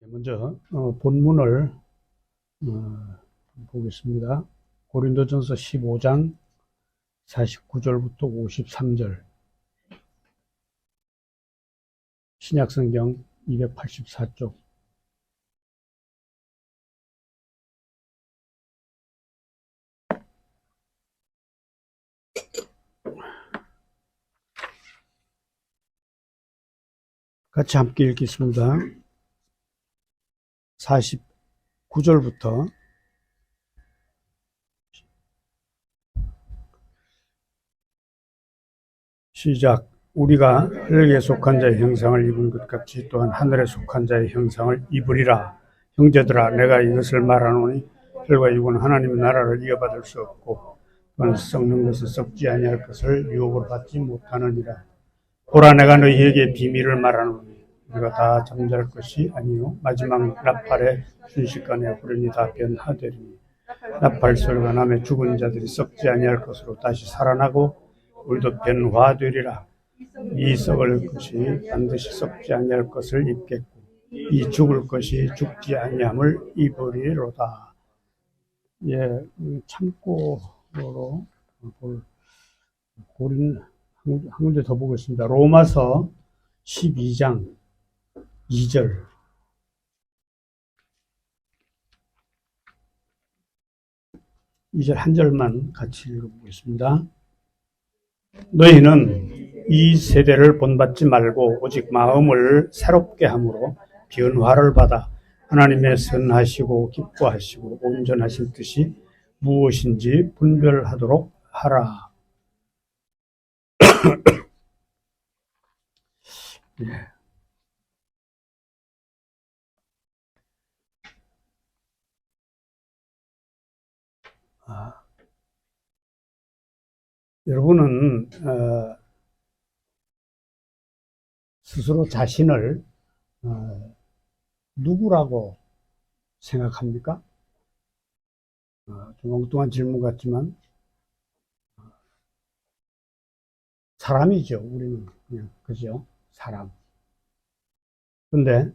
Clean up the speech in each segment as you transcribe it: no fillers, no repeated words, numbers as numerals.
먼저 본문을 보겠습니다. 고린도전서 15장 49절부터 53절, 신약성경 284쪽. 같이 함께 읽겠습니다. 49절부터 시작. 우리가 흙에 속한 자의 형상을 입은 것 같이 또한 하늘에 속한 자의 형상을 입으리라. 형제들아, 내가 이것을 말하노니 혈과 육은 하나님의 나라를 이어받을 수 없고 또한 썩는 것은 썩지 아니할 것을 유혹을 받지 못하느니라. 보라, 내가 너희에게 비밀을 말하노니 우리가 다 잠잘 것이 아니요 마지막 나팔의 순식간에 후련히 다 변화되리니 나팔 소리가 나며 죽은 자들이 썩지 아니할 것으로 다시 살아나고 우리도 변화되리라. 이 썩을 것이 반드시 썩지 아니할 것을 입겠고 이 죽을 것이 죽지 아니함을 입으리로다. 예, 참고로 한 군데 더 보겠습니다. 로마서 12장 2절. 한 절만 같이 읽어보겠습니다. 너희는 이 세대를 본받지 말고 오직 마음을 새롭게 함으로 변화를 받아 하나님의 선하시고 기뻐하시고 온전하신 뜻이 무엇인지 분별하도록 하라. 예. 여러분은 스스로 자신을 누구라고 생각합니까? 좀 엉뚱한 질문 같지만 사람이죠. 우리는 그냥 그죠? 사람. 근데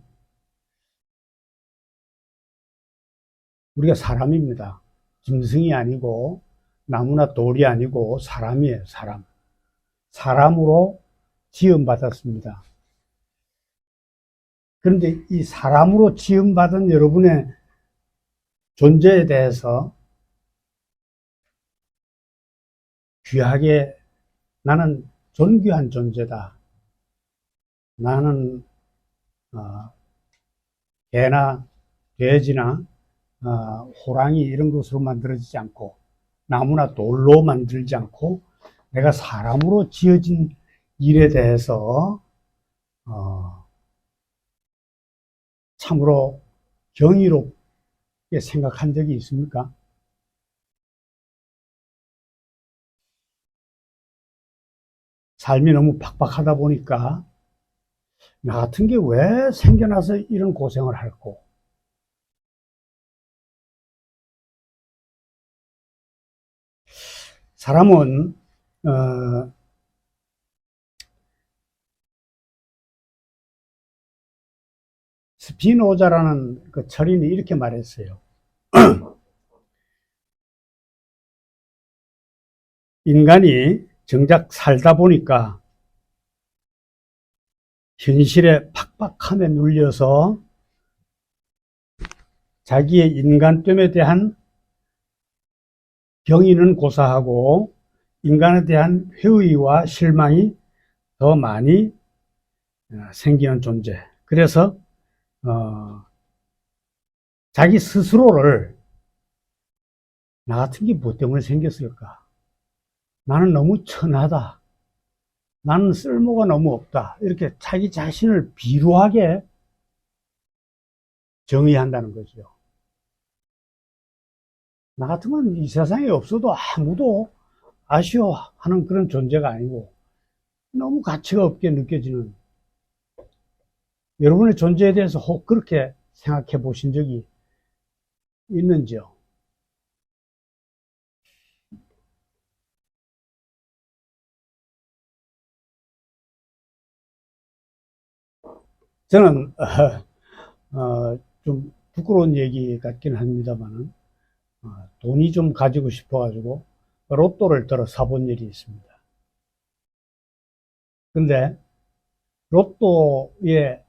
우리가 사람입니다. 짐승이 아니고 나무나 돌이 아니고 사람이에요. 사람. 사람으로 지음받았습니다. 그런데 이 사람으로 지음받은 여러분의 존재에 대해서 귀하게 나는 존귀한 존재다. 나는 개나 돼지나 호랑이 이런 것으로 만들어지지 않고 나무나 돌로 만들지 않고 내가 사람으로 지어진 일에 대해서 참으로 경이롭게 생각한 적이 있습니까? 삶이 너무 팍팍하다 보니까 나 같은 게 왜 생겨나서 이런 고생을 할꼬? 사람은 스피노자라는 그 철인이 이렇게 말했어요. 인간이 정작 살다 보니까 현실의 팍팍함에 눌려서 자기의 인간됨에 대한 경의는 고사하고 인간에 대한 회의와 실망이 더 많이 생기는 존재. 그래서 자기 스스로를 나 같은 게 뭐 때문에 생겼을까? 나는 너무 천하다. 나는 쓸모가 너무 없다. 이렇게 자기 자신을 비루하게 정의한다는 거죠. 나 같으면 이 세상에 없어도 아무도 아쉬워하는 그런 존재가 아니고 너무 가치가 없게 느껴지는, 여러분의 존재에 대해서 혹 그렇게 생각해 보신 적이 있는지요? 저는 좀 부끄러운 얘기 같긴 합니다만은, 돈이 좀 가지고 싶어가지고 로또를 들어 사본 일이 있습니다. 근데 로또에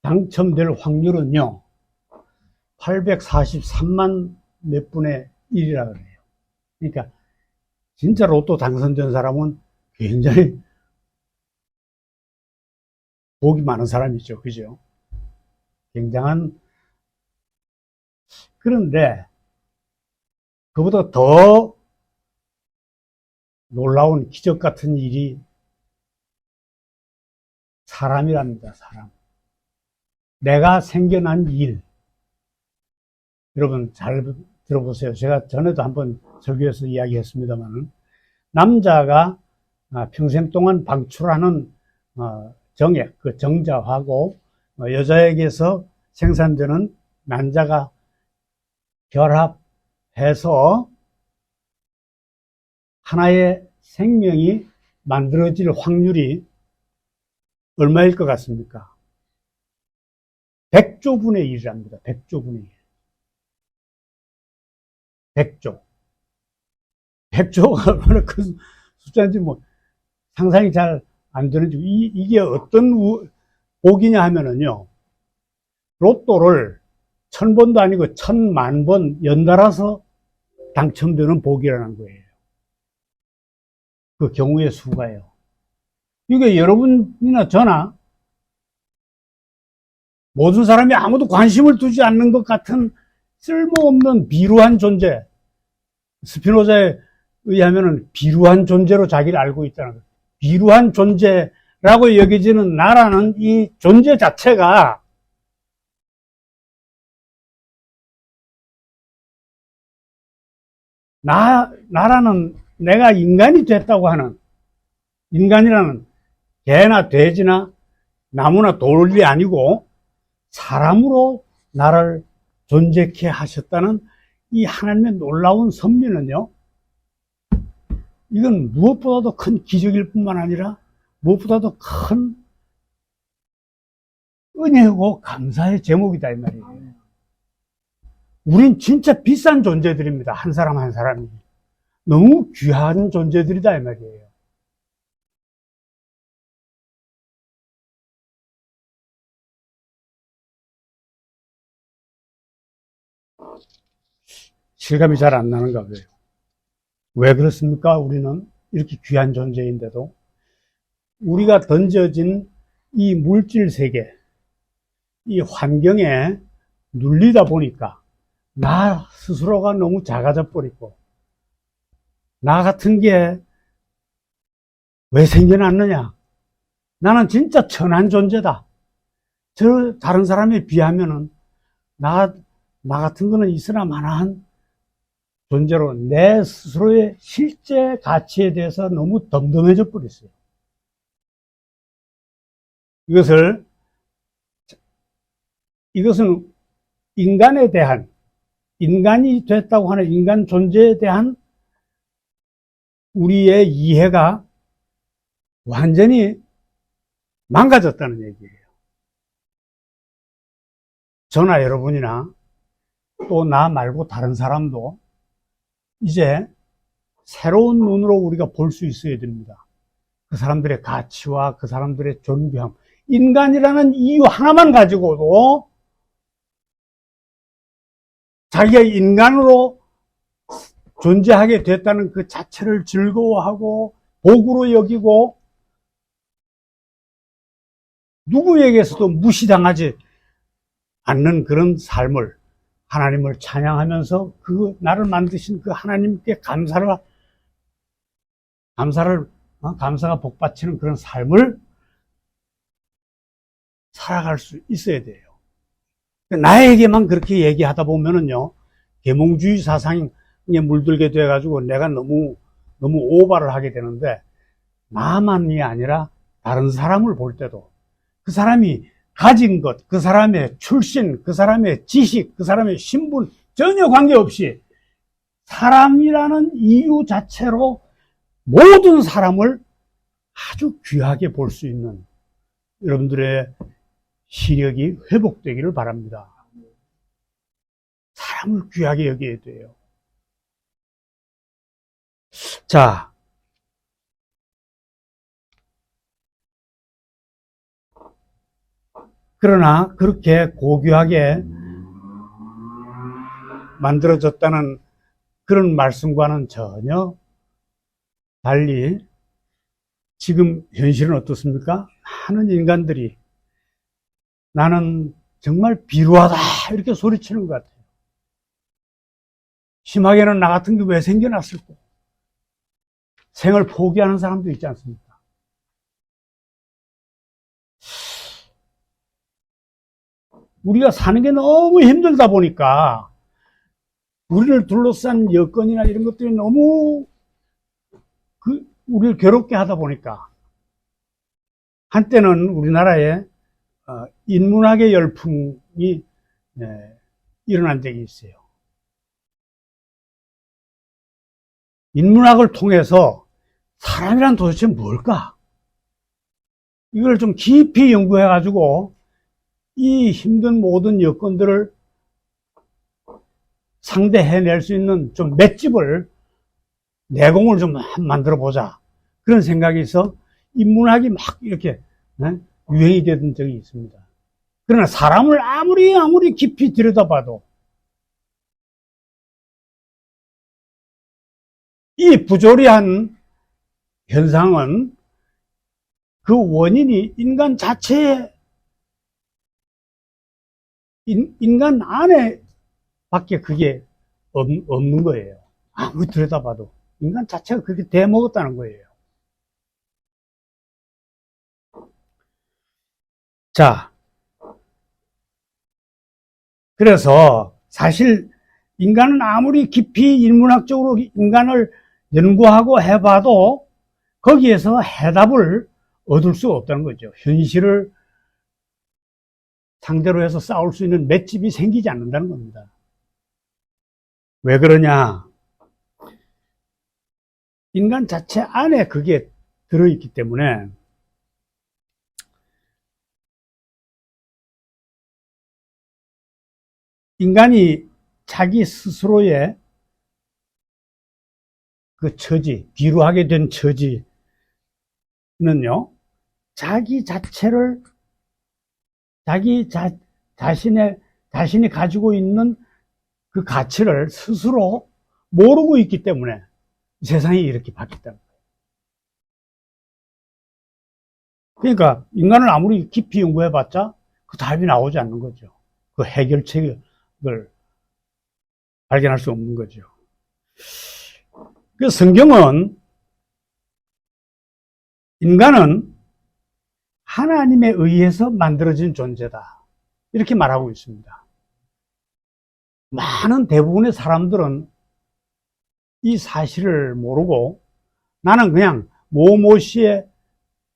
당첨될 확률은요, 843만 몇 분의 1이라 그래요. 그러니까 진짜 로또 당선된 사람은 굉장히 복이 많은 사람이죠. 그죠? 굉장한, 그런데 그보다 더 놀라운 기적 같은 일이 사람이랍니다. 사람. 내가 생겨난 일. 여러분 잘 들어보세요. 제가 전에도 한번 설교에서 이야기했습니다만, 남자가 평생 동안 방출하는 정액, 그 정자하고 여자에게서 생산되는 난자가 결합해서 하나의 생명이 만들어질 확률이 얼마일 것 같습니까? 100조분의 1이랍니다. 100조분의 1. 100조. 100조가 얼마나 큰 숫자인지 뭐 상상이 잘 안 되는지, 이게 어떤 복이냐 하면은요, 로또를 1000번도 아니고 1000만번 연달아서 당첨되는 복이라는 거예요. 그 경우의 수가요. 이게 여러분이나 저나 모든 사람이 아무도 관심을 두지 않는 것 같은 쓸모없는 비루한 존재, 스피노자에 의하면 비루한 존재로 자기를 알고 있다는 거예요. 비루한 존재라고 여겨지는 나라는 이 존재 자체가 나라는 내가 인간이 됐다고 하는, 인간이라는 개나 돼지나 나무나 돌이 아니고 사람으로 나를 존재케 하셨다는 이 하나님의 놀라운 섭리는요, 이건 무엇보다도 큰 기적일 뿐만 아니라 무엇보다도 큰 은혜고 감사의 제목이다 이 말이에요. 우린 진짜 비싼 존재들입니다. 한 사람 한 사람이. 너무 귀한 존재들이다 이 말이에요. 실감이 잘 안 나는가 봐요. 왜 그렇습니까? 우리는 이렇게 귀한 존재인데도 우리가 던져진 이 물질 세계, 이 환경에 눌리다 보니까 나 스스로가 너무 작아져 버리고, 나 같은 게 왜 생겨났느냐? 나는 진짜 천한 존재다. 저 다른 사람에 비하면은 나 같은 거는 있으나 마나한 존재로 내 스스로의 실제 가치에 대해서 너무 덤덤해져 버렸어요. 이것은 인간에 대한, 인간이 됐다고 하는 인간 존재에 대한 우리의 이해가 완전히 망가졌다는 얘기예요. 저나 여러분이나 또 나 말고 다른 사람도 이제 새로운 눈으로 우리가 볼 수 있어야 됩니다. 그 사람들의 가치와 그 사람들의 존귀함, 인간이라는 이유 하나만 가지고도 자기가 인간으로 존재하게 됐다는 그 자체를 즐거워하고 복으로 여기고, 누구에게서도 무시당하지 않는 그런 삶을, 하나님을 찬양하면서 그 나를 만드신 그 하나님께 감사가 복받치는 그런 삶을 살아갈 수 있어야 돼요. 나에게만 그렇게 얘기하다 보면은요, 계몽주의 사상에 물들게 돼가지고 내가 너무 오바를 하게 되는데, 나만이 아니라 다른 사람을 볼 때도 그 사람이 가진 것, 그 사람의 출신, 그 사람의 지식, 그 사람의 신분 전혀 관계없이 사람이라는 이유 자체로 모든 사람을 아주 귀하게 볼 수 있는 여러분들의 시력이 회복되기를 바랍니다. 사람을 귀하게 여겨야 돼요. 자, 그러나 그렇게 고귀하게 만들어졌다는 그런 말씀과는 전혀 달리 지금 현실은 어떻습니까? 많은 인간들이 나는 정말 비루하다 이렇게 소리치는 것 같아요. 심하게는 나 같은 게 왜 생겨났을까? 생을 포기하는 사람도 있지 않습니까? 우리가 사는 게 너무 힘들다 보니까 우리를 둘러싼 여건이나 이런 것들이 너무 우리를 괴롭게 하다 보니까 한때는 우리나라에 인문학의 열풍이 일어난 적이 있어요. 인문학을 통해서 사람이란 도대체 뭘까? 이걸 좀 깊이 연구해가지고 이 힘든 모든 여건들을 상대해낼 수 있는 좀 맷집을, 내공을 좀 만들어 보자. 그런 생각이 있어 인문학이 막 이렇게 유행이 되던 적이 있습니다. 그러나 사람을 아무리 깊이 들여다봐도 이 부조리한 현상은 그 원인이 인간 자체에, 인간 안에 밖에 그게 없는 거예요. 아무리 들여다봐도. 인간 자체가 그렇게 대먹었다는 거예요. 자, 그래서 사실 인간은 아무리 깊이 인문학적으로 인간을 연구하고 해봐도 거기에서 해답을 얻을 수 없다는 거죠. 현실을 상대로 해서 싸울 수 있는 맷집이 생기지 않는다는 겁니다. 왜 그러냐? 인간 자체 안에 그게 들어있기 때문에 인간이 자기 스스로의 그 처지, 비루하게 된 처지는요, 자기 자체를, 자신이 가지고 있는 그 가치를 스스로 모르고 있기 때문에 세상이 이렇게 바뀌었다는 거예요. 그러니까 인간을 아무리 깊이 연구해봤자 그 답이 나오지 않는 거죠. 그 해결책을 발견할 수 없는 거죠. 그 성경은 인간은 하나님에 의해서 만들어진 존재다. 이렇게 말하고 있습니다. 많은 대부분의 사람들은 이 사실을 모르고 나는 그냥 모모씨의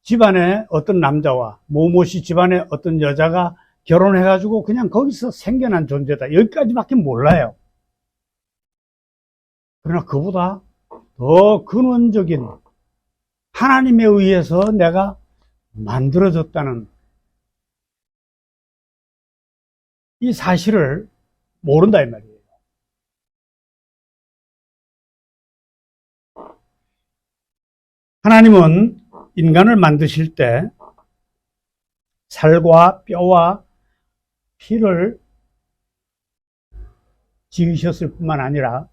집안의 어떤 남자와 모모씨 집안의 어떤 여자가 결혼해가지고 그냥 거기서 생겨난 존재다. 여기까지밖에 몰라요. 그러나 그보다 더 근원적인 하나님에 의해서 내가 만들어졌다는 이 사실을 모른다 이 말이에요. 하나님은 인간을 만드실 때 살과 뼈와 피를 지으셨을 뿐만 아니라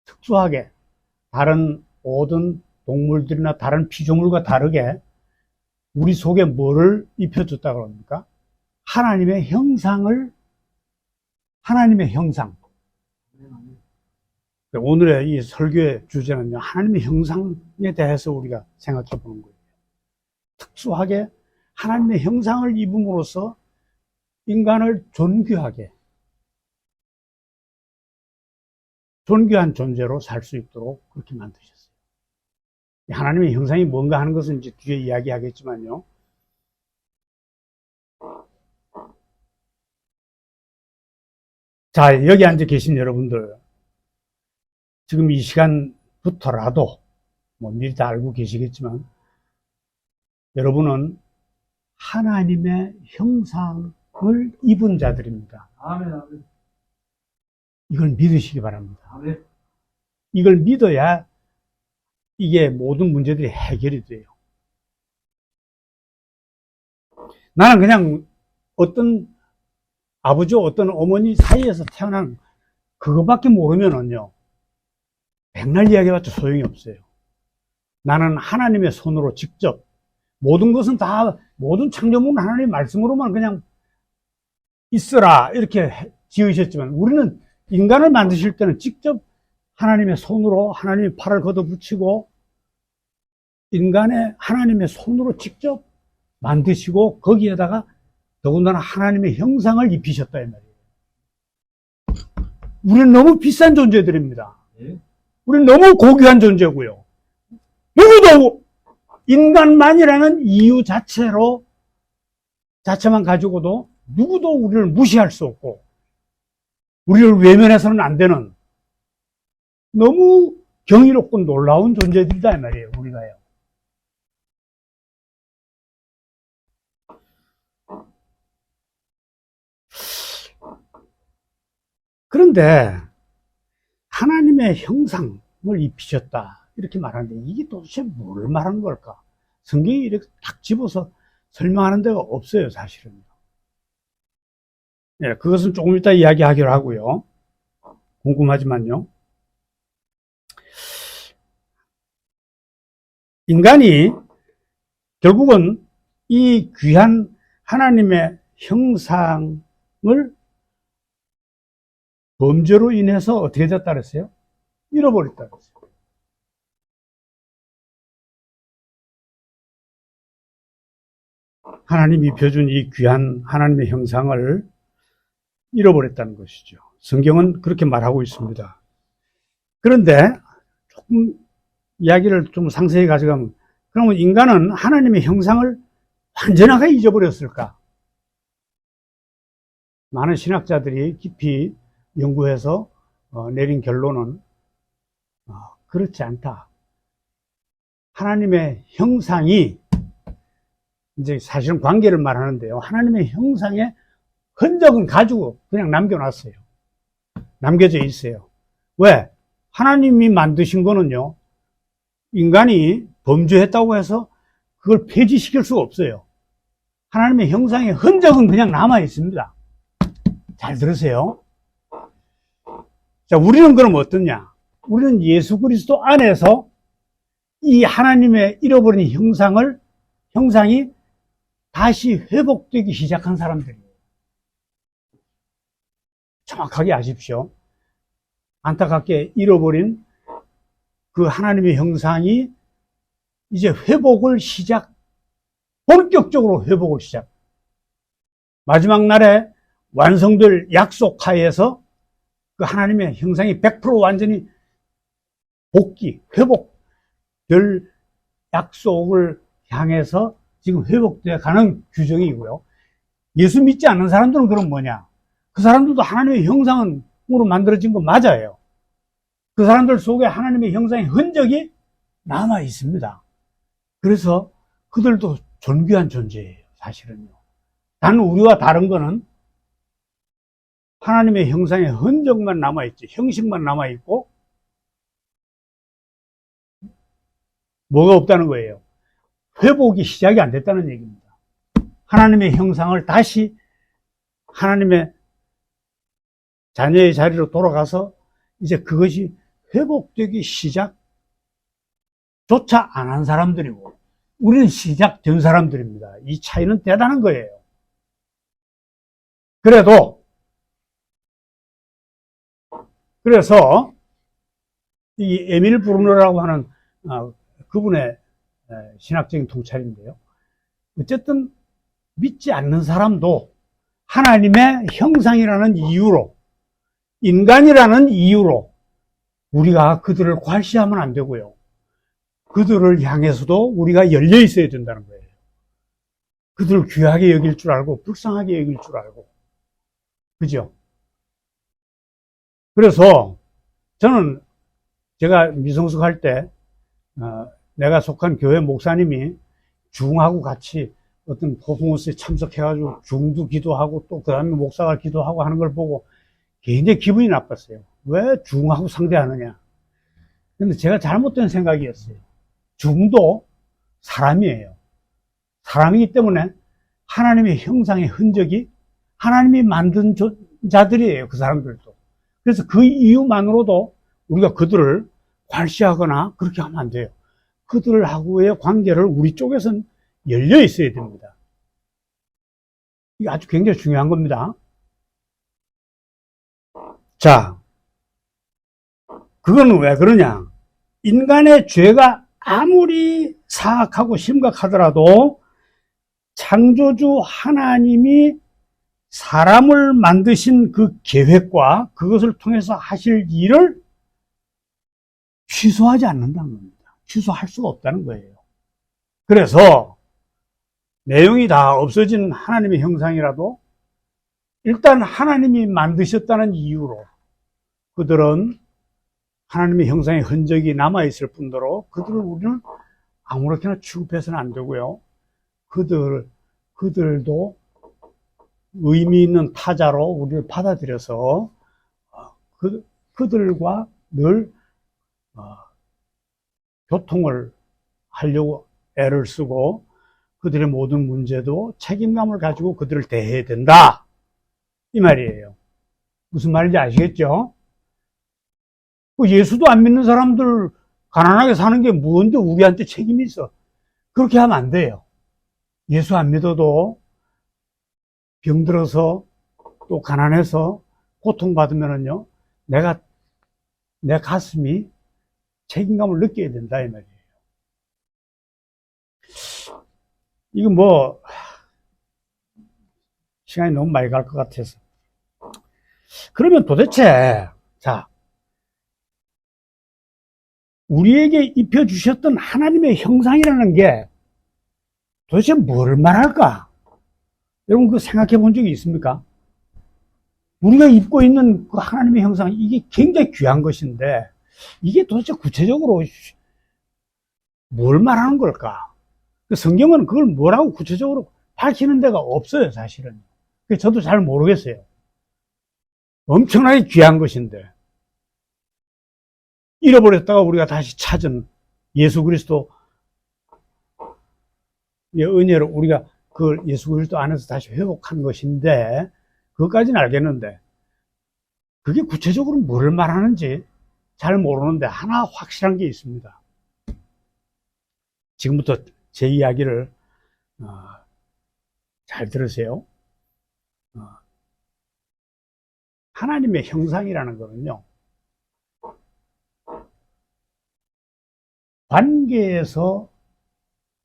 특수하게 다른 모든 동물들이나 다른 피조물과 다르게 우리 속에 뭐를 입혀줬다고 그럽니까? 하나님의 형상을, 하나님의 형상. 오늘의 이 설교의 주제는요, 하나님의 형상에 대해서 우리가 생각해 보는 거예요. 특수하게 하나님의 형상을 입음으로써 인간을 존귀한 존재로 살 수 있도록 그렇게 만드셨어요. 하나님의 형상이 뭔가 하는 것은 이제 뒤에 이야기하겠지만요. 자, 여기 앉아 계신 여러분들, 지금 이 시간부터라도, 미리 다 알고 계시겠지만, 여러분은 하나님의 형상을 입은 자들입니다. 아멘, 아멘. 이걸 믿으시기 바랍니다. 아멘. 이걸 믿어야 이게 모든 문제들이 해결이 돼요. 나는 그냥 어떤 아버지와 어떤 어머니 사이에서 태어난 그거밖에 모르면은요, 백날 이야기해봤자 소용이 없어요. 나는 하나님의 손으로 직접 모든 것은 다 모든 창조물은 하나님의 말씀으로만 그냥 있어라 이렇게 지으셨지만 우리는 인간을 만드실 때는 직접 하나님의 손으로 하나님의 팔을 걷어붙이고 인간의 하나님의 손으로 직접 만드시고 거기에다가 더군다나 하나님의 형상을 입히셨다 이 말이에요. 우리는 너무 비싼 존재들입니다. 우리는 너무 고귀한 존재고요. 누구도 인간만이라는 이유 자체만 가지고도 누구도 우리를 무시할 수 없고 우리를 외면해서는 안 되는 너무 경이롭고 놀라운 존재들이다 이 말이에요. 우리가요. 그런데 하나님의 형상을 입히셨다 이렇게 말하는데 이게 도대체 뭘 말하는 걸까? 성경이 이렇게 딱 집어서 설명하는 데가 없어요, 사실은. 예, 그것은 조금 이따 이야기하기로 하고요. 궁금하지만요. 인간이 결국은 이 귀한 하나님의 형상을 범죄로 인해서 어떻게 됐다 그랬어요? 잃어버렸다 그랬어요. 하나님이 입혀준 이 귀한 하나님의 형상을 잃어버렸다는 것이죠. 성경은 그렇게 말하고 있습니다. 그런데 조금 이야기를 좀 상세히 가져가면 그러면 인간은 하나님의 형상을 완전하게 잊어버렸을까? 많은 신학자들이 깊이 연구해서 내린 결론은 그렇지 않다. 하나님의 형상이 이제 사실은 관계를 말하는데요. 하나님의 형상의 흔적은 가지고 그냥 남겨놨어요. 남겨져 있어요. 왜? 하나님이 만드신 거는요, 인간이 범죄했다고 해서 그걸 폐지시킬 수가 없어요. 하나님의 형상의 흔적은 그냥 남아 있습니다. 잘 들으세요. 자, 우리는 그럼 어떠냐? 우리는 예수 그리스도 안에서 이 하나님의 잃어버린 형상이 다시 회복되기 시작한 사람들이에요. 정확하게 아십시오. 안타깝게 잃어버린 그 하나님의 형상이 이제 본격적으로 회복을 시작. 마지막 날에 완성될 약속하에서 그 하나님의 형상이 100% 완전히 회복될 약속을 향해서 지금 회복되어 가는 규정이고요. 예수 믿지 않는 사람들은 그럼 뭐냐? 그 사람들도 하나님의 형상으로 만들어진 거 맞아요. 그 사람들 속에 하나님의 형상의 흔적이 남아 있습니다. 그래서 그들도 존귀한 존재예요, 사실은요. 단 우리와 다른 거는 하나님의 형상의 흔적만 남아있지, 형식만 남아있고, 뭐가 없다는 거예요? 회복이 시작이 안 됐다는 얘기입니다. 하나님의 형상을 다시 하나님의 자녀의 자리로 돌아가서 이제 그것이 회복되기 시작조차 안 한 사람들이고, 우리는 시작된 사람들입니다. 이 차이는 대단한 거예요. 그래서 이 에밀 브루너라고 하는 그분의 신학적인 통찰인데요. 어쨌든 믿지 않는 사람도 하나님의 형상이라는 이유로, 인간이라는 이유로 우리가 그들을 괄시하면 안 되고요. 그들을 향해서도 우리가 열려 있어야 된다는 거예요. 그들을 귀하게 여길 줄 알고 불쌍하게 여길 줄 알고. 그죠? 그래서 저는 제가 미성숙 할 때 내가 속한 교회 목사님이 중하고 같이 어떤 퍼포먼스에 참석해가지고 중도 기도하고 또 그 다음에 목사가 기도하고 하는 걸 보고 굉장히 기분이 나빴어요. 왜 중하고 상대하느냐. 근데 제가 잘못된 생각이었어요. 중도 사람이에요. 사람이기 때문에 하나님의 형상의 흔적이 하나님이 만든 자들이에요. 그 사람들도. 그래서 그 이유만으로도 우리가 그들을 괄시하거나 그렇게 하면 안 돼요. 그들하고의 관계를 우리 쪽에서는 열려 있어야 됩니다. 이게 아주 굉장히 중요한 겁니다. 자, 그거는 왜 그러냐? 인간의 죄가 아무리 사악하고 심각하더라도 창조주 하나님이 사람을 만드신 그 계획과 그것을 통해서 하실 일을 취소하지 않는다는 겁니다. 취소할 수가 없다는 거예요. 그래서 내용이 다 없어진 하나님의 형상이라도 일단 하나님이 만드셨다는 이유로 그들은 하나님의 형상의 흔적이 남아있을 뿐더러 그들을 우리는 아무렇게나 취급해서는 안 되고요. 그들도 의미 있는 타자로 우리를 받아들여서 그들과 늘 교통을 하려고 애를 쓰고 그들의 모든 문제도 책임감을 가지고 그들을 대해야 된다. 이 말이에요. 무슨 말인지 아시겠죠? 예수도 안 믿는 사람들 가난하게 사는 게 뭔데 우리한테 책임이 있어. 그렇게 하면 안 돼요. 예수 안 믿어도 병들어서 또 가난해서 고통받으면은요, 내 가슴이 책임감을 느껴야 된다, 이 말이에요. 이거 시간이 너무 많이 갈 것 같아서. 그러면 도대체, 자, 우리에게 입혀주셨던 하나님의 형상이라는 게 도대체 뭘 말할까? 여러분, 그거 생각해 본 적이 있습니까? 우리가 입고 있는 그 하나님의 형상, 이게 굉장히 귀한 것인데, 이게 도대체 구체적으로 뭘 말하는 걸까? 성경은 그걸 뭐라고 구체적으로 밝히는 데가 없어요, 사실은. 저도 잘 모르겠어요. 엄청나게 귀한 것인데, 잃어버렸다가 우리가 다시 찾은 예수 그리스도의 은혜로 우리가 그 예수 그리스도 안에서 다시 회복한 것인데, 그것까지는 알겠는데, 그게 구체적으로 뭘 말하는지 잘 모르는데, 하나 확실한 게 있습니다. 지금부터 제 이야기를 잘 들으세요. 하나님의 형상이라는 거는요, 관계에서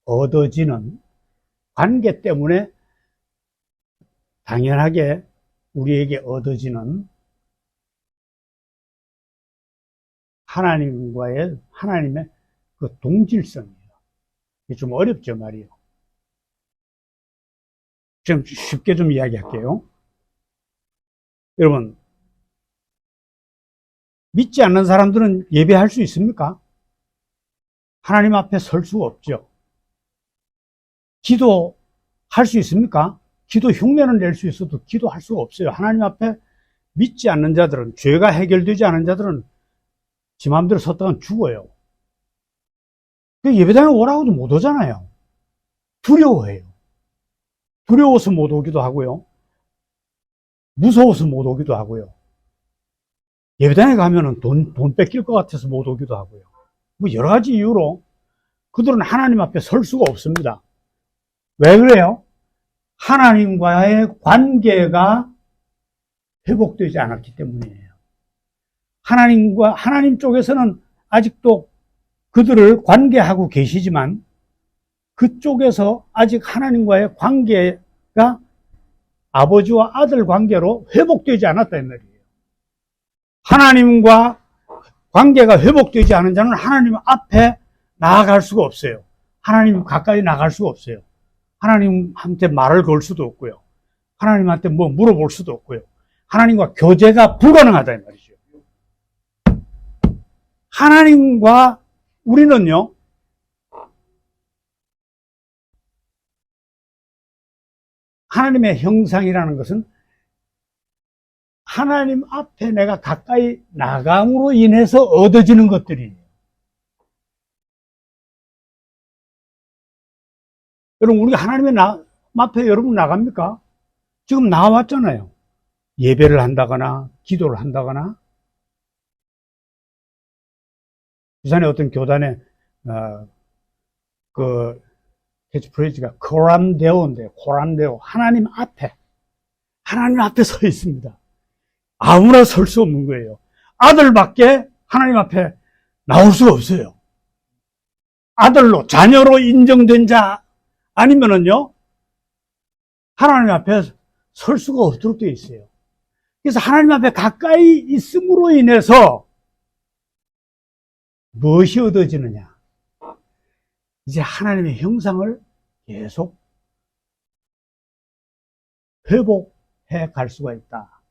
얻어지는, 관계 때문에 당연하게 우리에게 얻어지는 하나님의 그 동질성이에요. 이게 좀 어렵죠, 말이에요. 좀 쉽게 좀 이야기할게요. 여러분, 믿지 않는 사람들은 예배할 수 있습니까? 하나님 앞에 설 수가 없죠. 기도할 수 있습니까? 기도 흉내는 낼 수 있어도 기도할 수가 없어요. 하나님 앞에 믿지 않는 자들은, 죄가 해결되지 않은 자들은 지 마음대로 섰다간 죽어요. 예배당에 오라고도 못 오잖아요. 두려워해요. 두려워서 못 오기도 하고요. 무서워서 못 오기도 하고요. 예배당에 가면은 돈 뺏길 것 같아서 못 오기도 하고요. 여러 가지 이유로 그들은 하나님 앞에 설 수가 없습니다. 왜 그래요? 하나님과의 관계가 회복되지 않았기 때문이에요. 하나님 쪽에서는 아직도 그들을 관계하고 계시지만 그쪽에서 아직 하나님과의 관계가 아버지와 아들 관계로 회복되지 않았다는 말이에요. 하나님과 관계가 회복되지 않은 자는 하나님 앞에 나아갈 수가 없어요. 하나님 가까이 나갈 수가 없어요. 하나님한테 말을 걸 수도 없고요. 하나님한테 물어볼 수도 없고요. 하나님과 교제가 불가능하다는 말이죠. 하나님과 우리는요, 하나님의 형상이라는 것은 하나님 앞에 내가 가까이 나감으로 인해서 얻어지는 것들이에요. 여러분, 우리가 하나님의 앞에 여러분 나갑니까? 지금 나왔잖아요. 예배를 한다거나 기도를 한다거나. 부산의 어떤 교단에 그 캐치프레이즈가 코람데오인데, 코람데오, 하나님 앞에 서 있습니다. 아무나 설 수 없는 거예요. 아들밖에 하나님 앞에 나올 수가 없어요. 아들로, 자녀로 인정된 자 아니면은요, 하나님 앞에 설 수가 없도록 되어 있어요. 그래서 하나님 앞에 가까이 있음으로 인해서 무엇이 얻어지느냐? 이제 하나님의 형상을 계속 회복해 갈 수가 있다.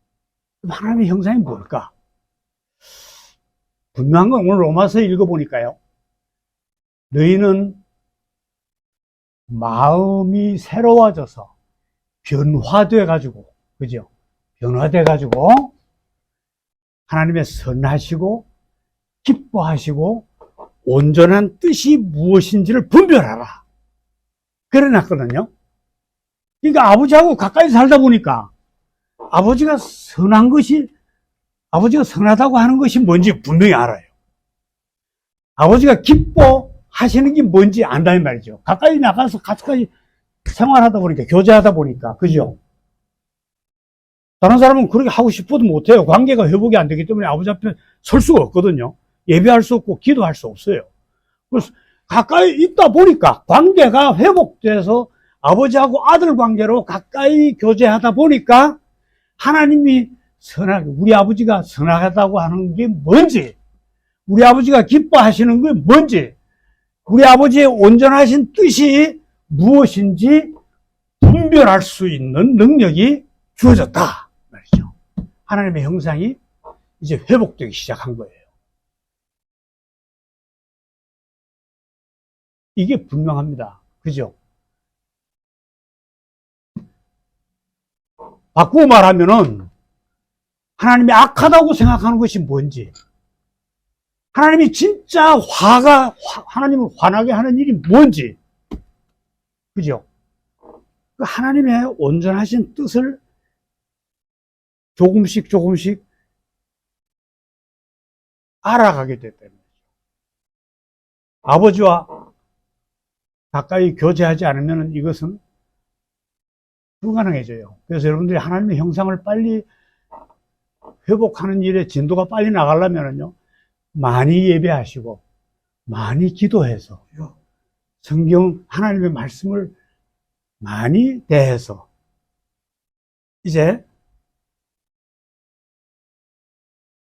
그럼 하나님의 형상이 뭘까? 분명한 건 오늘 로마서 읽어보니까요. 너희는 마음이 새로워져서 변화돼가지고, 그죠? 변화돼가지고 하나님의 선하시고 기뻐하시고 온전한 뜻이 무엇인지를 분별하라. 그래 놨거든요. 그러니까 아버지하고 가까이 살다 보니까 아버지가 선하다고 하는 것이 뭔지 분명히 알아요. 아버지가 기뻐하시는 게 뭔지 안다는 말이죠. 가까이 나가서 같이 생활하다 보니까, 교제하다 보니까, 그죠? 다른 사람은 그렇게 하고 싶어도 못해요. 관계가 회복이 안 되기 때문에 아버지 앞에 설 수가 없거든요. 예배할 수 없고 기도할 수 없어요. 그래서 가까이 있다 보니까 관계가 회복돼서 아버지하고 아들 관계로 가까이 교제하다 보니까 하나님이 우리 아버지가 선하다고 하는 게 뭔지, 우리 아버지가 기뻐하시는 게 뭔지, 우리 아버지의 온전하신 뜻이 무엇인지 분별할 수 있는 능력이 주어졌다 말이죠. 하나님의 형상이 이제 회복되기 시작한 거예요. 이게 분명합니다. 그죠? 바꾸고 말하면은 하나님이 악하다고 생각하는 것이 뭔지, 하나님이 진짜 하나님을 화나게 하는 일이 뭔지, 그죠? 그 하나님의 온전하신 뜻을 조금씩 알아가게 됐다는 거죠. 아버지와 가까이 교제하지 않으면 이것은 불가능해져요. 그래서 여러분들이 하나님의 형상을 빨리 회복하는 일에 진도가 빨리 나가려면요, 많이 예배하시고 많이 기도해서 성경 하나님의 말씀을 많이 대해서 이제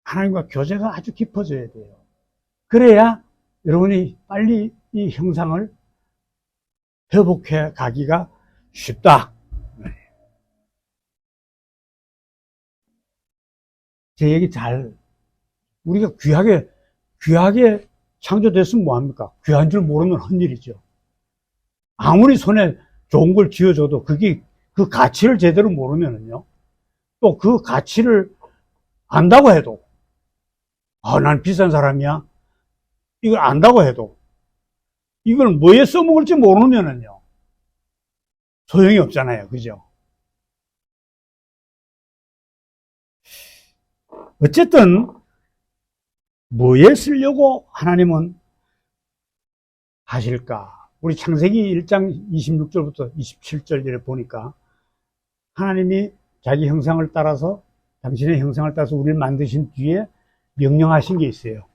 하나님과 교제가 아주 깊어져야 돼요. 그래야 여러분이 빨리 이 형상을 회복해 가기가 쉽다. 제 얘기 우리가 귀하게 창조됐으면 뭐합니까? 귀한 줄 모르면 헛일이죠. 아무리 손에 좋은 걸 쥐어줘도 그 가치를 제대로 모르면은요, 또 그 가치를 안다고 해도, 난 비싼 사람이야. 이걸 안다고 해도, 이걸 뭐에 써먹을지 모르면은요, 소용이 없잖아요. 그죠? 어쨌든, 뭐에 쓰려고 하나님은 하실까? 우리 창세기 1장 26절부터 27절에 보니까 하나님이 자기 형상을 따라서, 당신의 형상을 따라서 우리를 만드신 뒤에 명령하신 게 있어요.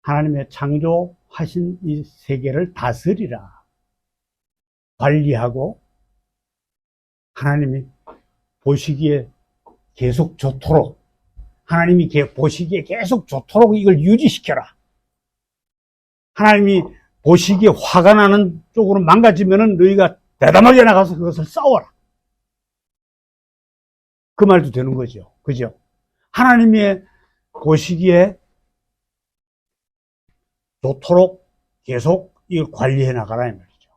하나님의 창조하신 이 세계를 다스리라. 관리하고 하나님이 보시기에 계속 좋도록, 하나님이 보시기에 계속 좋도록 이걸 유지시켜라. 하나님이 보시기에 화가 나는 쪽으로 망가지면은 너희가 대담하게 나가서 그것을 싸워라. 그 말도 되는 거죠. 그죠? 하나님이 보시기에 좋도록 계속 이걸 관리해 나가라 이 말이죠.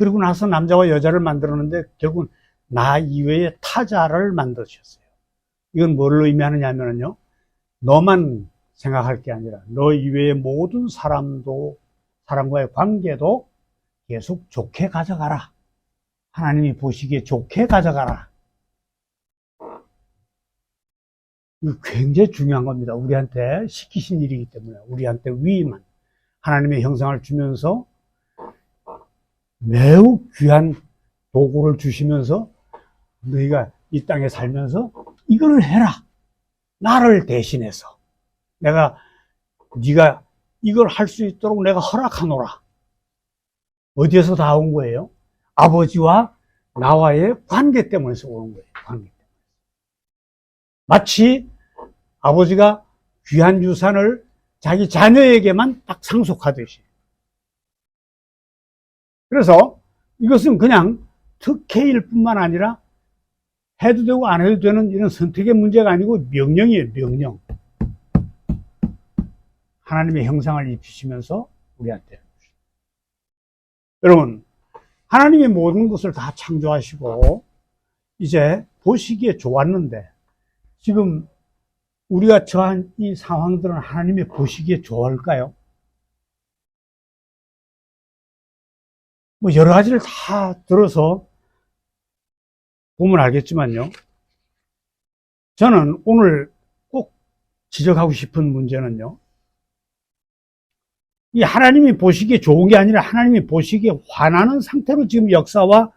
그리고 나서 남자와 여자를 만들었는데 결국은 나 이외의 타자를 만드셨어요. 이건 뭘 의미하느냐 하면요, 너만 생각할 게 아니라 너 이외의 모든 사람과의 관계도 계속 좋게 가져가라. 하나님이 보시기에 좋게 가져가라. 이거 굉장히 중요한 겁니다. 우리한테 시키신 일이기 때문에. 우리한테 위임한 하나님의 형상을 주면서 매우 귀한 도구를 주시면서 너희가 이 땅에 살면서 이걸 해라. 나를 대신해서 네가 이걸 할 수 있도록 내가 허락하노라. 어디에서 다 온 거예요? 아버지와 나와의 관계 때문에서 오는 거예요. 관계 때문에. 마치 아버지가 귀한 유산을 자기 자녀에게만 딱 상속하듯이. 그래서 이것은 그냥 특혜일 뿐만 아니라 해도 되고 안 해도 되는 이런 선택의 문제가 아니고 명령이에요. 명령. 하나님의 형상을 입히시면서 우리한테. 여러분, 하나님이 모든 것을 다 창조하시고 이제 보시기에 좋았는데 지금 우리가 처한 이 상황들은 하나님이 보시기에 좋을까요? 뭐 여러 가지를 다 들어서 보면 알겠지만요. 저는 오늘 꼭 지적하고 싶은 문제는요. 이 하나님이 보시기에 좋은 게 아니라 하나님이 보시기에 화나는 상태로 지금 역사와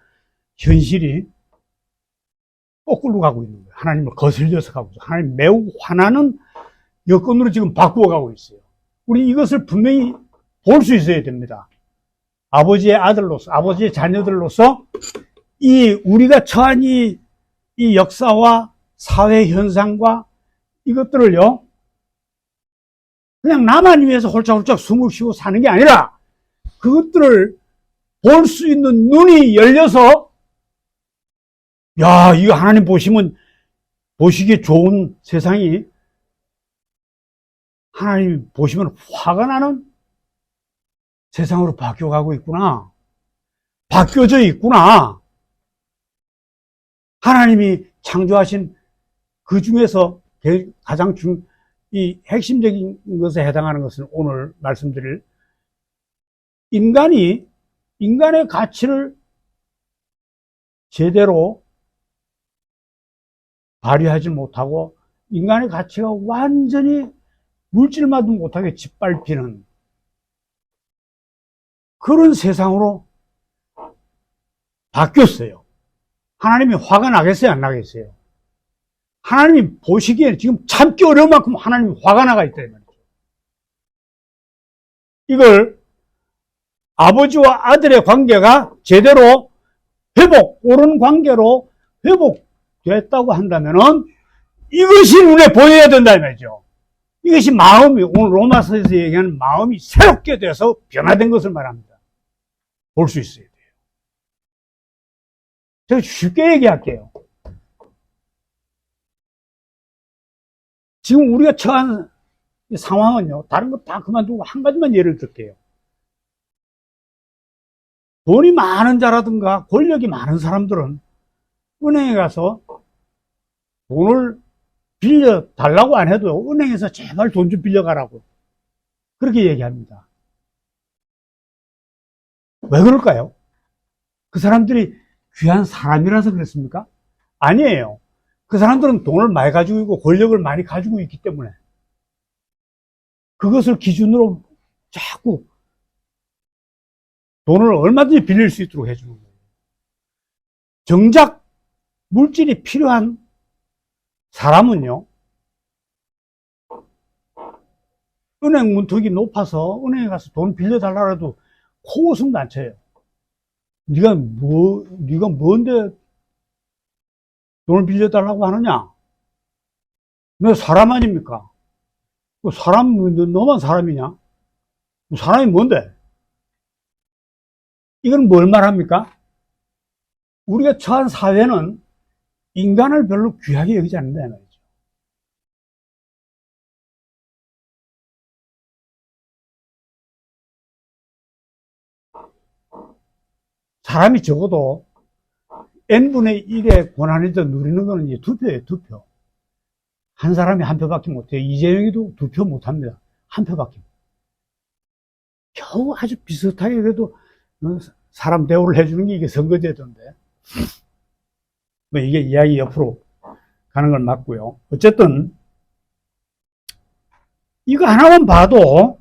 현실이 거꾸로 가고 있는 거예요. 하나님을 거슬려서 가고 있어요. 하나님 매우 화나는 여건으로 지금 바꾸어 가고 있어요. 우리 이것을 분명히 볼 수 있어야 됩니다. 아버지의 아들로서, 아버지의 자녀들로서 우리가 처한 이 역사와 사회 현상과 이것들을요, 그냥 나만 위해서 홀짝홀짝 숨을 쉬고 사는 게 아니라 그것들을 볼 수 있는 눈이 열려서 야, 이거 하나님 보시기에 좋은 세상이 하나님 보시면 화가 나는 세상으로 바뀌어가고 있구나. 바뀌어져 있구나. 하나님이 창조하신 그 중에서 가장 이 핵심적인 것에 해당하는 것은 오늘 말씀드릴 인간의 가치를 제대로 발휘하지 못하고 인간의 가치가 완전히 물질마도 못하게 짓밟히는 그런 세상으로 바뀌었어요. 하나님이 화가 나겠어요? 안 나겠어요? 하나님이 보시기에 지금 참기 어려울 만큼 하나님이 화가 나가 있다. 이걸 아버지와 아들의 관계가 제대로 옳은 관계로 회복됐다고 한다면은 이것이 눈에 보여야 된다 이 말이죠. 이것이 마음이, 오늘 로마서에서 얘기하는 마음이 새롭게 돼서 변화된 것을 말합니다. 볼 수 있어야 돼요. 제가 쉽게 얘기할게요. 지금 우리가 처한 상황은요, 다른 거 다 그만두고 한 가지만 예를 들게요. 돈이 많은 자라든가 권력이 많은 사람들은 은행에 가서 돈을 빌려달라고 안 해도 은행에서 제발 돈 좀 빌려가라고 그렇게 얘기합니다. 왜 그럴까요? 그 사람들이 귀한 사람이라서 그렇습니까? 아니에요. 그 사람들은 돈을 많이 가지고 있고 권력을 많이 가지고 있기 때문에 그것을 기준으로 자꾸 돈을 얼마든지 빌릴 수 있도록 해주는 거예요. 정작 물질이 필요한 사람은요, 은행 문턱이 높아서 은행에 가서 돈 빌려달라 해도 코웃음도 안 쳐요. 네가 뭔데 돈을 빌려달라고 하느냐? 너 사람 아닙니까? 너만 사람이냐? 사람이 뭔데? 이건 뭘 말합니까? 우리가 처한 사회는 인간을 별로 귀하게 여기지 않는다, 이 말이죠. 사람이 적어도 n분의 1의 권한에도 누리는 거는 이제 2표예요, 2표. 한 사람이 한 표밖에 못해요. 이재명이도 2표 못합니다. 한 표밖에. 겨우 아주 비슷하게 그래도 사람 대우를 해주는 게 이게 선거제도인데. 뭐 이게 이야기 옆으로 가는 건 맞고요. 어쨌든 이거 하나만 봐도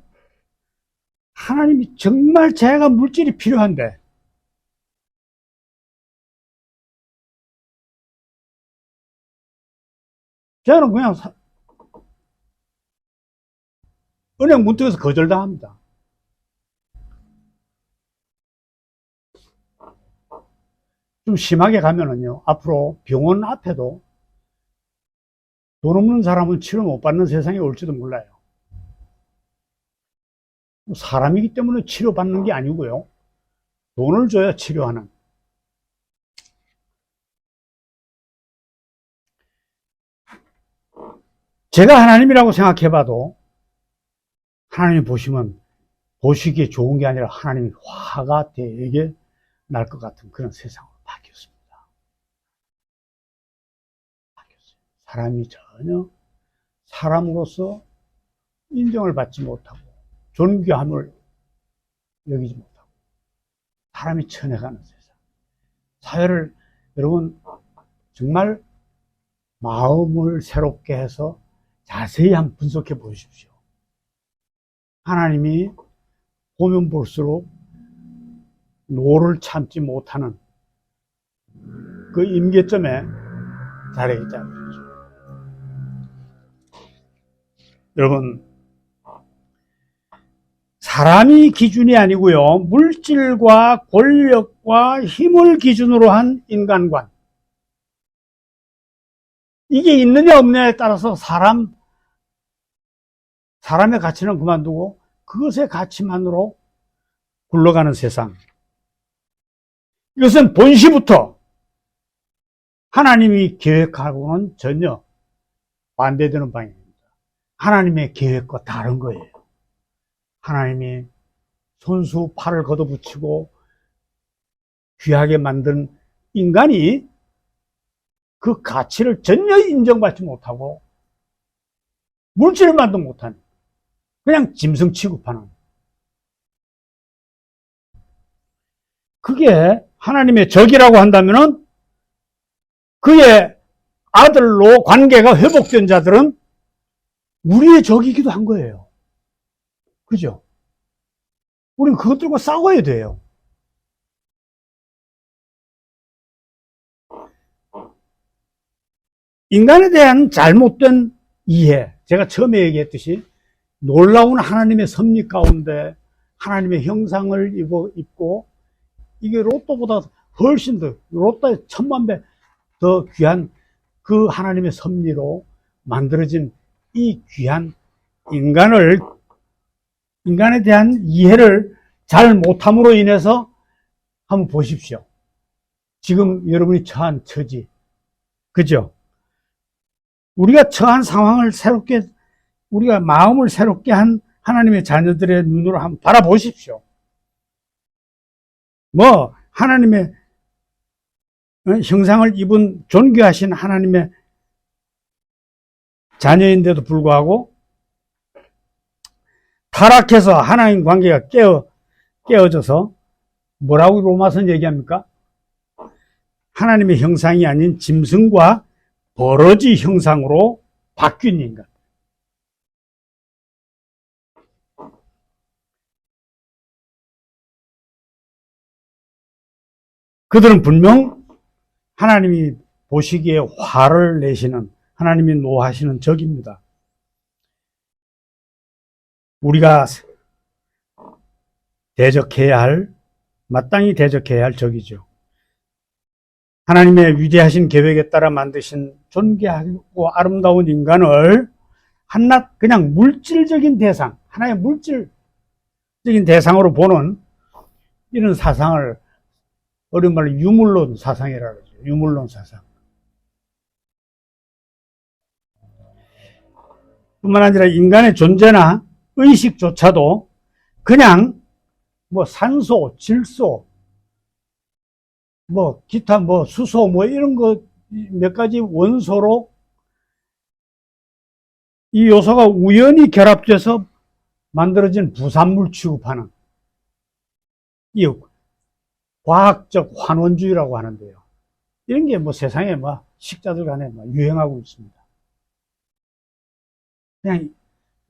하나님이 정말 제가 물질이 필요한데 저는 그냥 은행 문턱에서 거절당합니다. 좀 심하게 가면은요, 앞으로 병원 앞에도 돈 없는 사람은 치료 못 받는 세상이 올지도 몰라요. 사람이기 때문에 치료받는 게 아니고요, 돈을 줘야 치료하는. 제가 하나님이라고 생각해봐도 하나님이 보시기에 좋은 게 아니라 하나님이 화가 되게 날 것 같은 그런 세상으로 바뀌었습니다. 사람이 전혀 사람으로서 인정을 받지 못하고 존귀함을 여기지 못하고 사람이 쳐내가는 세상. 사회를 여러분 정말 마음을 새롭게 해서 자세히 한번 분석해 보십시오. 하나님이 보면 볼수록 노를 참지 못하는 그 임계점에 달해 있다는 거죠. 여러분, 사람이 기준이 아니고요, 물질과 권력과 힘을 기준으로 한 인간관, 이게 있느냐 없느냐에 따라서 사람의 가치는 그만두고 그것의 가치만으로 굴러가는 세상. 이것은 본시부터 하나님이 계획하고는 전혀 반대되는 방향입니다. 하나님의 계획과 다른 거예요. 하나님이 손수 팔을 걷어붙이고 귀하게 만든 인간이 그 가치를 전혀 인정받지 못하고 물질만도 못하는 그냥 짐승 취급하는, 그게 하나님의 적이라고 한다면은 그의 아들로 관계가 회복된 자들은 우리의 적이기도 한 거예요. 그죠? 우리는 그것들과 싸워야 돼요. 인간에 대한 잘못된 이해, 제가 처음에 얘기했듯이 놀라운 하나님의 섭리 가운데 하나님의 형상을 입고 이게 로또보다 훨씬 더, 로또의 1000만 배 더 귀한 그 하나님의 섭리로 만들어진 이 귀한 인간에 대한 이해를 잘 못함으로 인해서 한번 보십시오. 지금 여러분이 처한 처지, 그죠? 우리가 처한 상황을 새롭게, 우리가 마음을 새롭게 한 하나님의 자녀들의 눈으로 한번 바라보십시오. 뭐 하나님의 형상을 입은 존귀하신 하나님의 자녀인데도 불구하고 타락해서 하나님 관계가 깨어져서 뭐라고 로마서는 얘기합니까? 하나님의 형상이 아닌 짐승과 버러지 형상으로 바뀐 인간. 그들은 분명 하나님이 보시기에 화를 내시는, 하나님이 노하시는 적입니다. 우리가 마땅히 대적해야 할 적이죠. 하나님의 위대하신 계획에 따라 만드신 존귀하고 아름다운 인간을 한낱 그냥 물질적인 대상, 하나의 물질적인 대상으로 보는 이런 사상을 어려운 말로 유물론 사상이라고 하죠. 유물론 사상. 뿐만 아니라 인간의 존재나 의식조차도 그냥 뭐 산소, 질소, 뭐 기타 뭐 수소 뭐 이런 거 몇 가지 원소로 이 요소가 우연히 결합돼서 만들어진 부산물 취급하는 이 과학적 환원주의라고 하는데요. 이런 게 뭐 세상에 뭐 식자들 간에 뭐 유행하고 있습니다. 그냥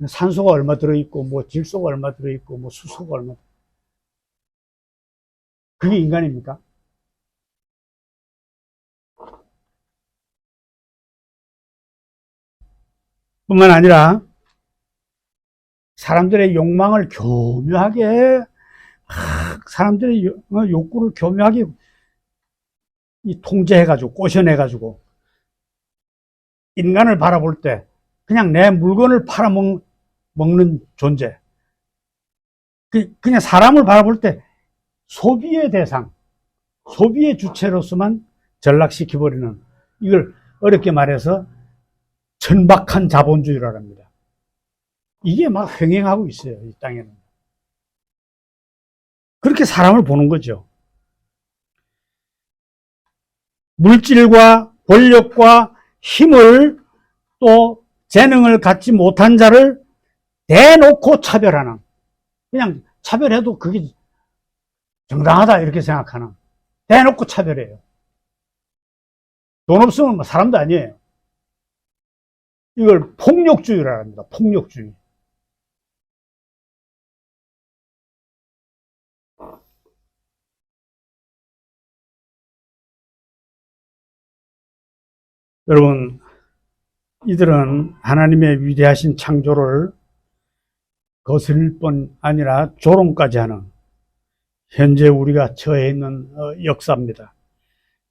산소가 얼마 들어있고 뭐 질소가 얼마 들어있고 뭐 수소가 얼마 그게 인간입니까? 뿐만 아니라 사람들의 욕망을 교묘하게 사람들의 욕구를 교묘하게 통제해가지고 꼬셔내가지고 인간을 바라볼 때 그냥 내 물건을 팔아먹는 존재, 그냥 사람을 바라볼 때 소비의 대상, 소비의 주체로서만 전락시켜버리는, 이걸 어렵게 말해서 천박한 자본주의라고 합니다. 이게 막 횡행하고 있어요, 이 땅에는. 그렇게 사람을 보는 거죠. 물질과 권력과 힘을 또 재능을 갖지 못한 자를 대놓고 차별하는, 그냥 차별해도 그게 정당하다 이렇게 생각하는, 대놓고 차별해요. 돈 없으면 사람도 아니에요. 이걸 폭력주의라고 합니다. 폭력주의. 여러분, 이들은 하나님의 위대하신 창조를 거슬릴 뿐 아니라 조롱까지 하는 현재 우리가 처해 있는 역사입니다.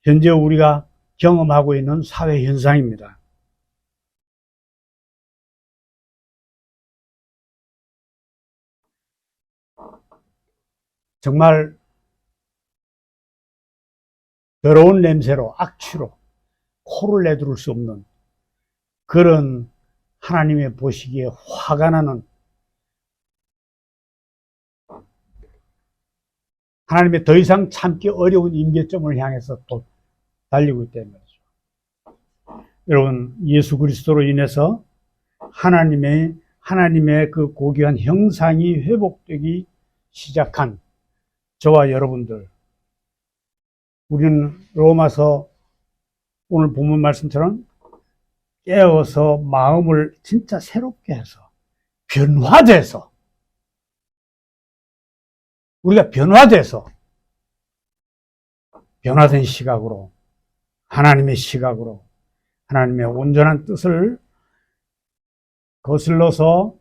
현재 우리가 경험하고 있는 사회 현상입니다. 정말 더러운 냄새로, 악취로 코를 내두를 수 없는 그런 하나님의 보시기에 화가 나는, 하나님의 더 이상 참기 어려운 임계점을 향해서 또 달리고 있다는 거죠. 여러분, 예수 그리스도로 인해서 하나님의 그 고귀한 형상이 회복되기 시작한 저와 여러분들, 우리는 로마서 오늘 본문 말씀처럼 깨어서 마음을 진짜 새롭게 해서 변화돼서, 우리가 변화된 시각으로, 하나님의 시각으로 하나님의 온전한 뜻을 거슬러서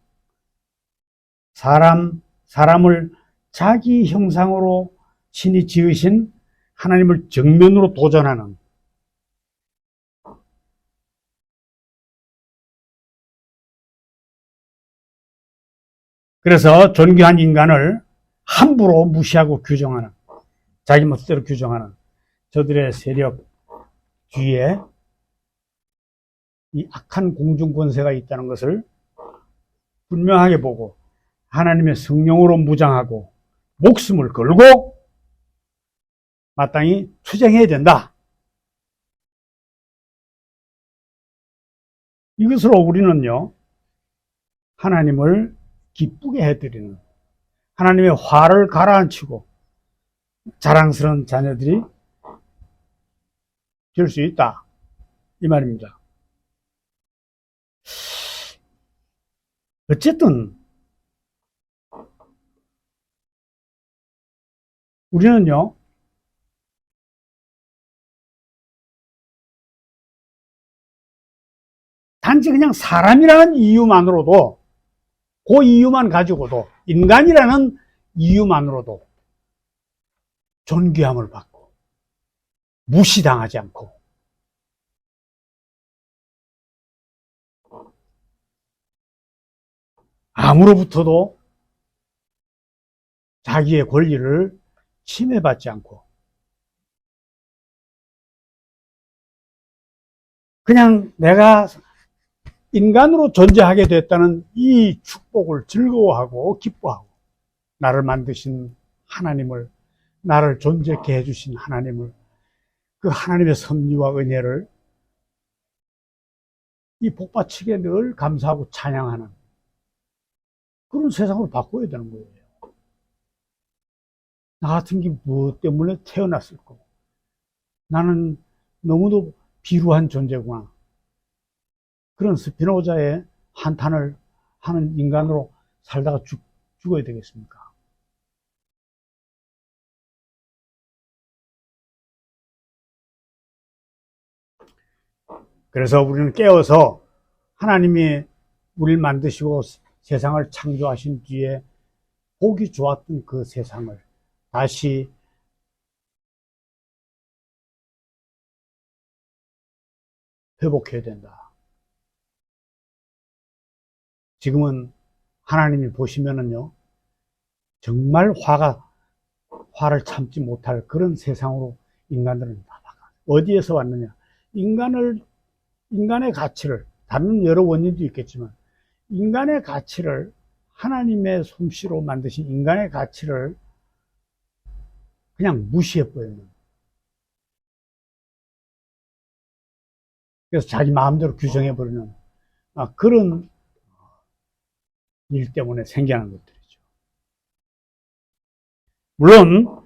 사람을 자기 형상으로 신이 지으신 하나님을 정면으로 도전하는, 그래서 존귀한 인간을 함부로 무시하고 규정하는, 자기 멋대로 규정하는 저들의 세력 뒤에 이 악한 공중 권세가 있다는 것을 분명하게 보고 하나님의 성령으로 무장하고 목숨을 걸고 마땅히 투쟁해야 된다. 이것으로 우리는요, 하나님을 기쁘게 해드리는, 하나님의 화를 가라앉히고 자랑스러운 자녀들이 될 수 있다, 이 말입니다. 어쨌든 우리는요, 단지 그냥 사람이라는 이유만으로도, 그 이유만 가지고도, 인간이라는 이유만으로도 존귀함을 받고 무시당하지 않고 아무로부터도 자기의 권리를 침해받지 않고 그냥 내가 인간으로 존재하게 됐다는 이 축복을 즐거워하고 기뻐하고, 나를 만드신 하나님을, 나를 존재케 해주신 하나님을 그 하나님의 섭리와 은혜를 이 복받치게 늘 감사하고 찬양하는 그런 세상으로 바꿔야 되는 거예요. 나 같은 게 무엇 때문에 태어났을 거고, 나는 너무도 비루한 존재구나. 그런 스피노자의 한탄을 하는 인간으로 살다가 죽어야 되겠습니까? 그래서 우리는 깨어서 하나님이 우리를 만드시고 세상을 창조하신 뒤에 보기 좋았던 그 세상을 다시 회복해야 된다. 지금은 하나님이 보시면은요, 정말 화를 참지 못할 그런 세상으로 인간들은 나아가. 어디에서 왔느냐? 인간의 가치를, 다른 여러 원인도 있겠지만, 인간의 가치를, 하나님의 솜씨로 만드신 인간의 가치를 그냥 무시해버리는. 그래서 자기 마음대로 규정해버리는 그런 일 때문에 생겨난 것들이죠. 물론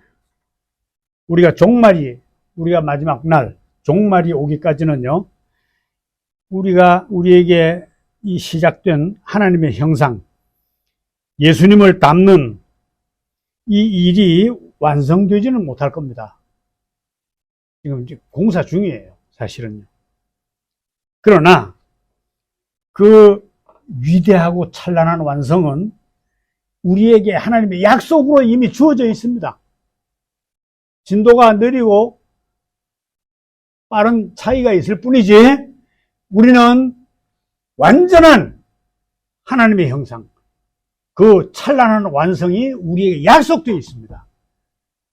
우리가 마지막 날 종말이 오기까지는요, 우리에게 이 시작된 하나님의 형상, 예수님을 닮는 이 일이 완성되지는 못할 겁니다. 지금 이제 공사 중이에요, 사실은요. 그러나 그 위대하고 찬란한 완성은 우리에게 하나님의 약속으로 이미 주어져 있습니다. 진도가 느리고 빠른 차이가 있을 뿐이지, 우리는 완전한 하나님의 형상, 그 찬란한 완성이 우리에게 약속되어 있습니다.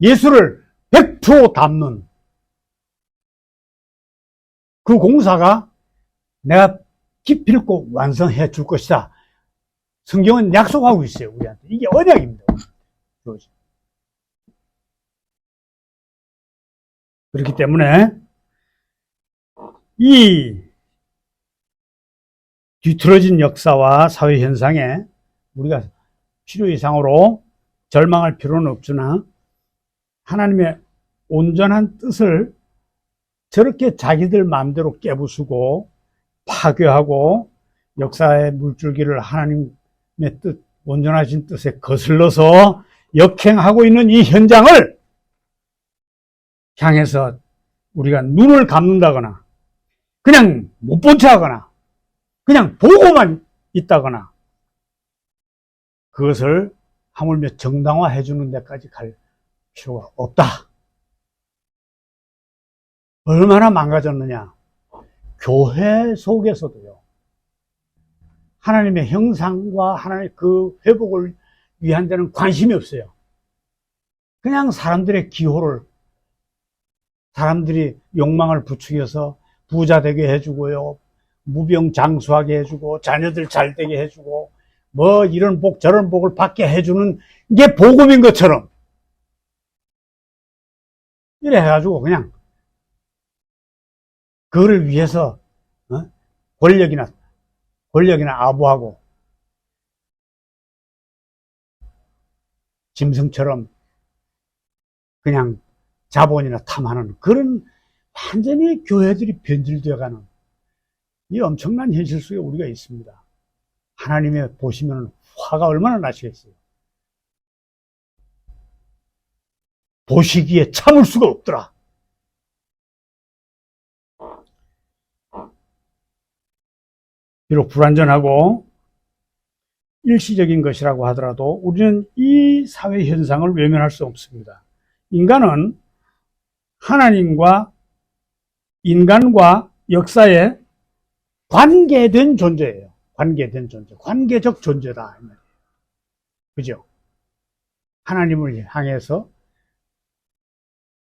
예수를 100% 닮는 그 공사가 내가 기필코 완성해 줄 것이다. 성경은 약속하고 있어요, 우리한테. 이게 언약입니다. 그렇기 때문에 이 뒤틀어진 역사와 사회 현상에 우리가 필요 이상으로 절망할 필요는 없으나, 하나님의 온전한 뜻을 저렇게 자기들 마음대로 깨부수고 파괴하고 역사의 물줄기를 하나님의 뜻, 온전하신 뜻에 거슬러서 역행하고 있는 이 현장을 향해서 우리가 눈을 감는다거나 그냥 못 본 체 하거나 그냥 보고만 있다거나, 그것을 하물며 정당화해 주는 데까지 갈 필요가 없다. 얼마나 망가졌느냐. 교회 속에서도요, 하나님의 형상과 하나님의 그 회복을 위한 데는 관심이 없어요. 그냥 사람들의 기호를, 사람들이 욕망을 부추겨서 부자 되게 해주고요, 무병장수하게 해주고, 자녀들 잘 되게 해주고, 뭐 이런 복 저런 복을 받게 해주는 게 복음인 것처럼 이래 해가지고 그냥 그거를 위해서 권력이나 아부하고 짐승처럼 그냥 자본이나 탐하는 그런, 완전히 교회들이 변질되어가는 이 엄청난 현실 속에 우리가 있습니다. 하나님의 보시면 화가 얼마나 나시겠어요. 보시기에 참을 수가 없더라. 비록 불완전하고 일시적인 것이라고 하더라도 우리는 이 사회 현상을 외면할 수 없습니다. 인간은 하나님과 인간과 역사에 관계된 존재예요. 관계된 존재, 관계적 존재다. 그죠? 하나님을 향해서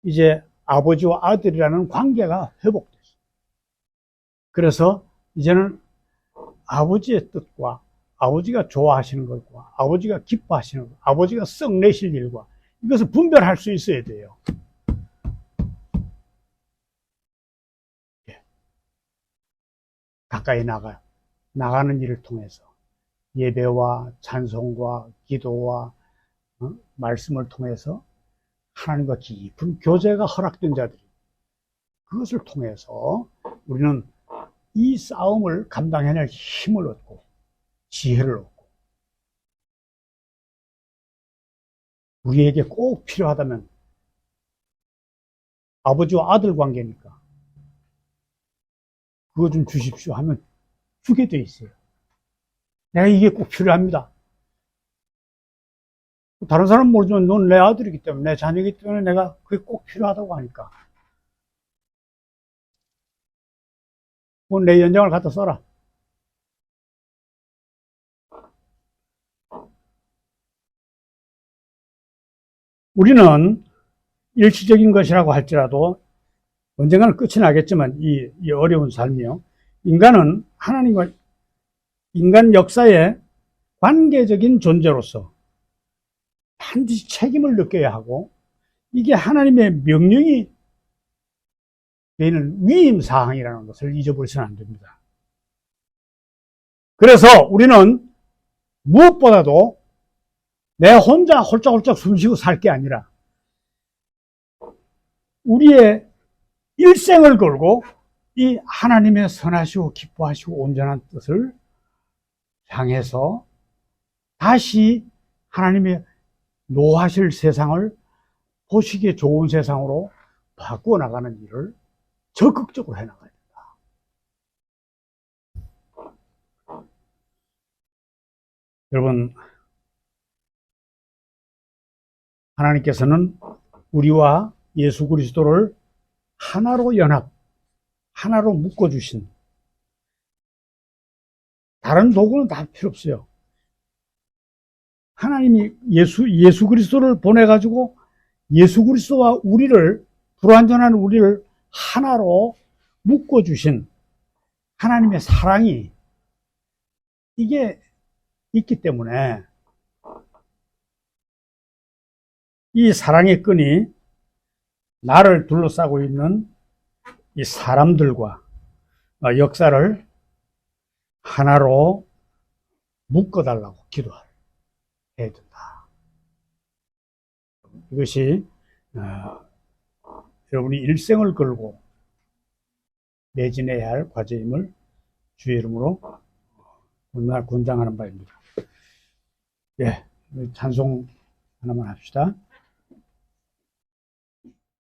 이제 아버지와 아들이라는 관계가 회복됐어요. 그래서 이제는 아버지의 뜻과 아버지가 좋아하시는 것과 아버지가 기뻐하시는 것, 아버지가 썩내실 일과 이것을 분별할 수 있어야 돼요. 가까이 나가는 일을 통해서 예배와 찬송과 기도와 말씀을 통해서 하나님과 깊은 교제가 허락된 자들이, 그것을 통해서 우리는 이 싸움을 감당해낼 힘을 얻고 지혜를 얻고, 우리에게 꼭 필요하다면 아버지와 아들 관계니까 그거 좀 주십시오 하면 주게 돼 있어요. 내가 이게 꼭 필요합니다. 다른 사람은 모르지만 넌 내 아들이기 때문에, 내 자녀이기 때문에 내가 그게 꼭 필요하다고 하니까 내 연장을 갖다 써라. 우리는 일시적인 것이라고 할지라도 언젠가는 끝이 나겠지만, 이 어려운 삶이요, 인간은 하나님과 인간 역사의 관계적인 존재로서 반드시 책임을 느껴야 하고, 이게 하나님의 명령이 되는 위임사항이라는 것을 잊어버리서는 안 됩니다. 그래서 우리는 무엇보다도 내 혼자 홀짝홀짝 숨쉬고 살 게 아니라 우리의 일생을 걸고 이 하나님의 선하시고 기뻐하시고 온전한 뜻을 향해서 다시 하나님의 노하실 세상을 보시기에 좋은 세상으로 바꾸어 나가는 일을 적극적으로 해나가야 된다. 여러분, 하나님께서는 우리와 예수 그리스도를 하나로 연합, 하나로 묶어주신, 다른 도구는 다 필요 없어요. 하나님이 예수 그리스도를 보내가지고 예수 그리스도와 우리를, 불완전한 우리를 하나로 묶어주신 하나님의 사랑이, 이게 있기 때문에 이 사랑의 끈이 나를 둘러싸고 있는 이 사람들과 역사를 하나로 묶어달라고 기도해야 된다. 이것이 여러분이 일생을 걸고 매진해야 할 과제임을 주의 이름으로 권장하는 바입니다. 예, 찬송 하나만 합시다.